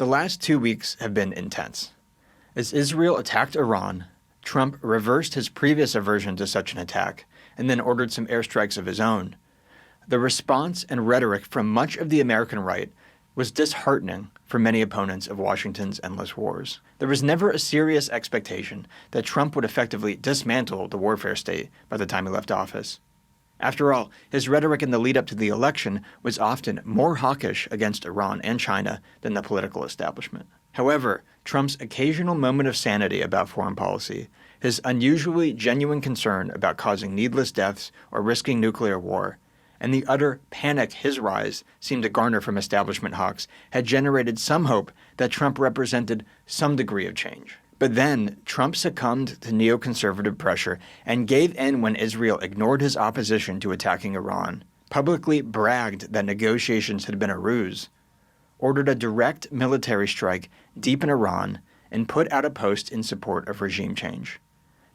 The last 2 weeks have been intense. As Israel attacked Iran, Trump reversed his previous aversion to such an attack and then ordered some airstrikes of his own. The response and rhetoric from much of the American right was disheartening for many opponents of Washington's endless wars. There was never a serious expectation that Trump would effectively dismantle the warfare state by the time he left office. After all, his rhetoric in the lead-up to the election was often more hawkish against Iran and China than the political establishment. However, Trump's occasional moment of sanity about foreign policy, his unusually genuine concern about causing needless deaths or risking nuclear war, and the utter panic his rise seemed to garner from establishment hawks had generated some hope that Trump represented some degree of change. But then, Trump succumbed to neoconservative pressure and gave in when Israel ignored his opposition to attacking Iran, publicly bragged that negotiations had been a ruse, ordered a direct military strike deep in Iran, and put out a post in support of regime change.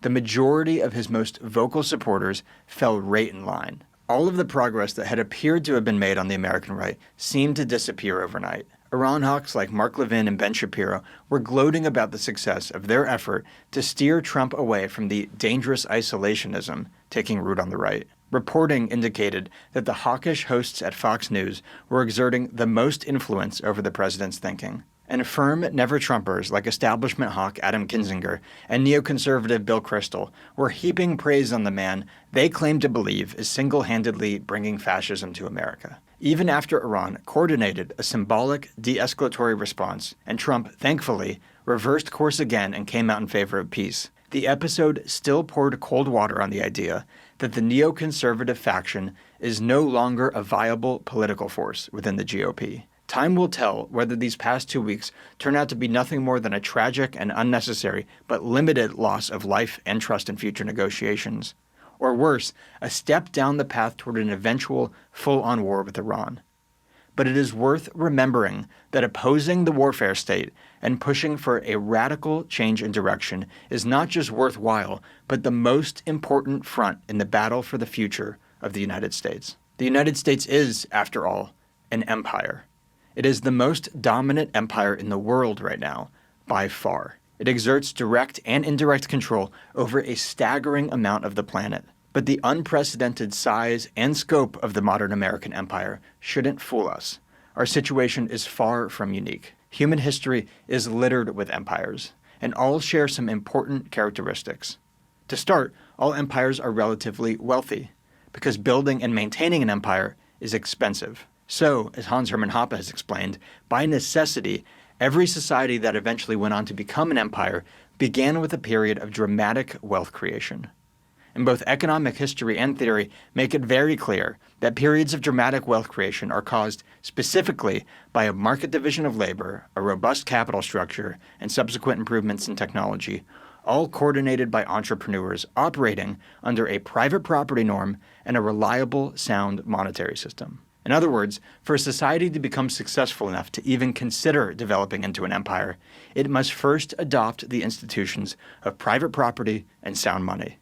The majority of his most vocal supporters fell right in line. All of the progress that had appeared to have been made on the American right seemed to disappear overnight. Iran hawks like Mark Levin and Ben Shapiro were gloating about the success of their effort to steer Trump away from the dangerous isolationism taking root on the right. Reporting indicated that the hawkish hosts at Fox News were exerting the most influence over the president's thinking. And firm never-Trumpers like establishment hawk Adam Kinzinger and neoconservative Bill Kristol were heaping praise on the man they claimed to believe is single-handedly bringing fascism to America. Even after Iran coordinated a symbolic de-escalatory response, and Trump, thankfully, reversed course again and came out in favor of peace, the episode still poured cold water on the idea that the neoconservative faction is no longer a viable political force within the GOP. Time will tell whether these past 2 weeks turn out to be nothing more than a tragic and unnecessary but limited loss of life and trust in future negotiations, or worse, a step down the path toward an eventual full-on war with Iran. But it is worth remembering that opposing the warfare state and pushing for a radical change in direction is not just worthwhile, but the most important front in the battle for the future of the United States. The United States is, after all, an empire. It is the most dominant empire in the world right now, by far. It exerts direct and indirect control over a staggering amount of the planet. But the unprecedented size and scope of the modern American empire shouldn't fool us. Our situation is far from unique. Human history is littered with empires, and all share some important characteristics. To start, all empires are relatively wealthy, because building and maintaining an empire is expensive. So, as Hans Hermann Hoppe has explained, by necessity, every society that eventually went on to become an empire began with a period of dramatic wealth creation. And both economic history and theory make it very clear that periods of dramatic wealth creation are caused specifically by a market division of labor, a robust capital structure, and subsequent improvements in technology, all coordinated by entrepreneurs operating under a private property norm and a reliable, sound monetary system. In other words, for a society to become successful enough to even consider developing into an empire, it must first adopt the institutions of private property and sound money.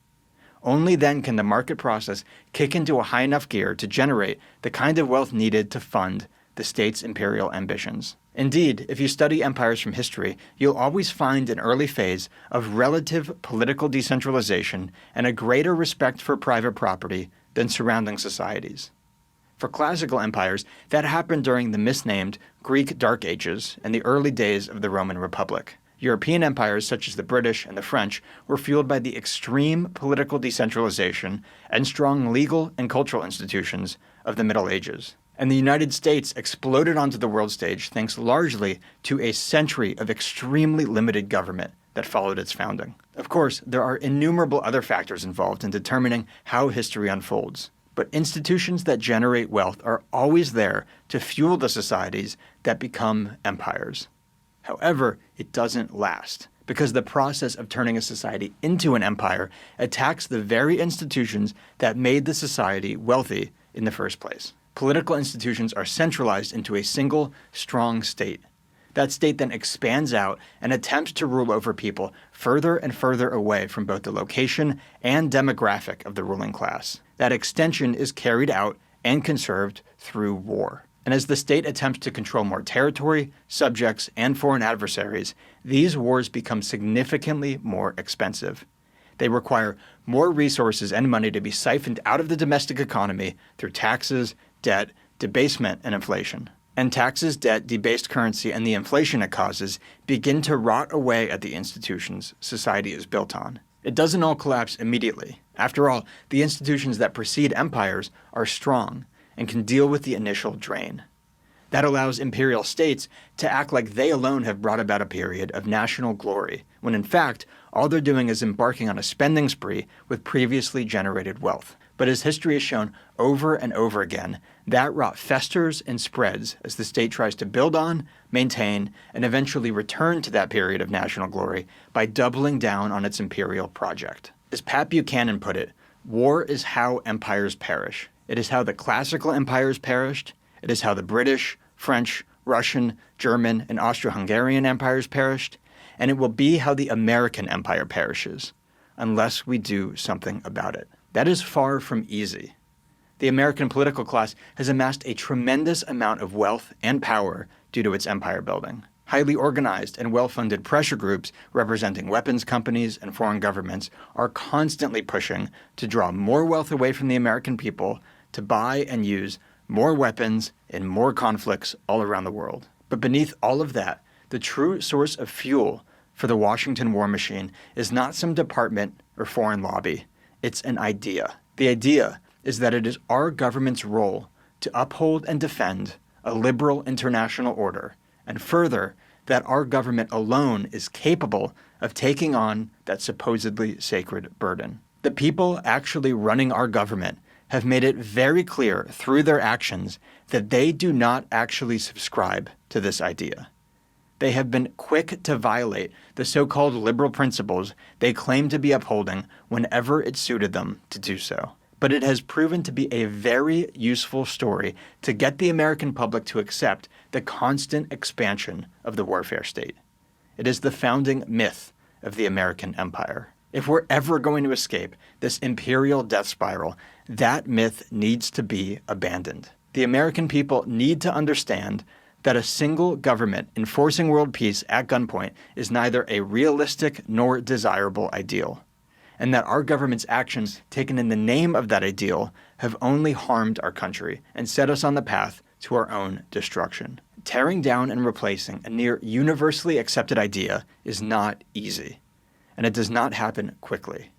Only then can the market process kick into a high enough gear to generate the kind of wealth needed to fund the state's imperial ambitions. Indeed, if you study empires from history, you'll always find an early phase of relative political decentralization and a greater respect for private property than surrounding societies. For classical empires, that happened during the misnamed Greek Dark Ages and the early days of the Roman Republic. European empires such as the British and the French were fueled by the extreme political decentralization and strong legal and cultural institutions of the Middle Ages. And the United States exploded onto the world stage thanks largely to a century of extremely limited government that followed its founding. Of course, there are innumerable other factors involved in determining how history unfolds. But institutions that generate wealth are always there to fuel the societies that become empires. However, it doesn't last, because the process of turning a society into an empire attacks the very institutions that made the society wealthy in the first place. Political institutions are centralized into a single, strong state. That state then expands out and attempts to rule over people further and further away from both the location and demographic of the ruling class. That extension is carried out and conserved through war. And as the state attempts to control more territory, subjects, and foreign adversaries, these wars become significantly more expensive. They require more resources and money to be siphoned out of the domestic economy through taxes, debt, debasement, and inflation. And taxes, debt, debased currency, and the inflation it causes begin to rot away at the institutions society is built on. It doesn't all collapse immediately. After all, the institutions that precede empires are strong and can deal with the initial drain. That allows imperial states to act like they alone have brought about a period of national glory, when in fact, all they're doing is embarking on a spending spree with previously generated wealth. But as history has shown over and over again, that rot festers and spreads as the state tries to build on, maintain, and eventually return to that period of national glory by doubling down on its imperial project. As Pat Buchanan put it, war is how empires perish. It is how the classical empires perished. It is how the British, French, Russian, German, and Austro-Hungarian empires perished. And it will be how the American empire perishes, unless we do something about it. That is far from easy. The American political class has amassed a tremendous amount of wealth and power due to its empire building. Highly organized and well-funded pressure groups representing weapons companies and foreign governments are constantly pushing to draw more wealth away from the American people to buy and use more weapons in more conflicts all around the world. But beneath all of that, the true source of fuel for the Washington war machine is not some department or foreign lobby. It's an idea. The idea is that it is our government's role to uphold and defend a liberal international order, and further, that our government alone is capable of taking on that supposedly sacred burden. The people actually running our government have made it very clear through their actions that they do not actually subscribe to this idea. They have been quick to violate the so-called liberal principles they claim to be upholding whenever it suited them to do so. But it has proven to be a very useful story to get the American public to accept the constant expansion of the warfare state. It is the founding myth of the American empire. If we're ever going to escape this imperial death spiral, that myth needs to be abandoned. The American people need to understand that a single government enforcing world peace at gunpoint is neither a realistic nor desirable ideal, and that our government's actions taken in the name of that ideal have only harmed our country and set us on the path to our own destruction. Tearing down and replacing a near universally accepted idea is not easy, and it does not happen quickly.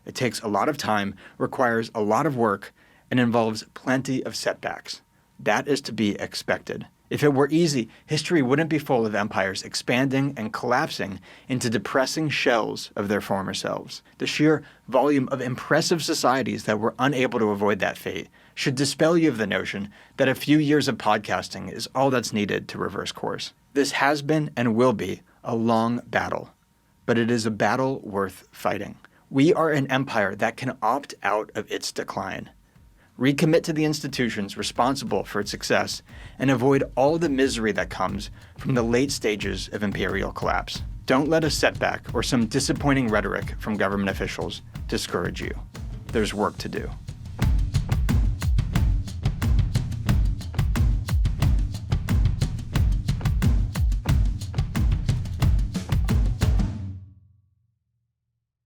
It takes a lot of time, requires a lot of work, and involves plenty of setbacks. That is to be expected. If it were easy, history wouldn't be full of empires expanding and collapsing into depressing shells of their former selves. The sheer volume of impressive societies that were unable to avoid that fate should dispel you of the notion that a few years of podcasting is all that's needed to reverse course. This has been and will be a long battle, but it is a battle worth fighting. We are an empire that can opt out of its decline, recommit to the institutions responsible for its success, and avoid all the misery that comes from the late stages of imperial collapse. Don't let a setback or some disappointing rhetoric from government officials discourage you. There's work to do.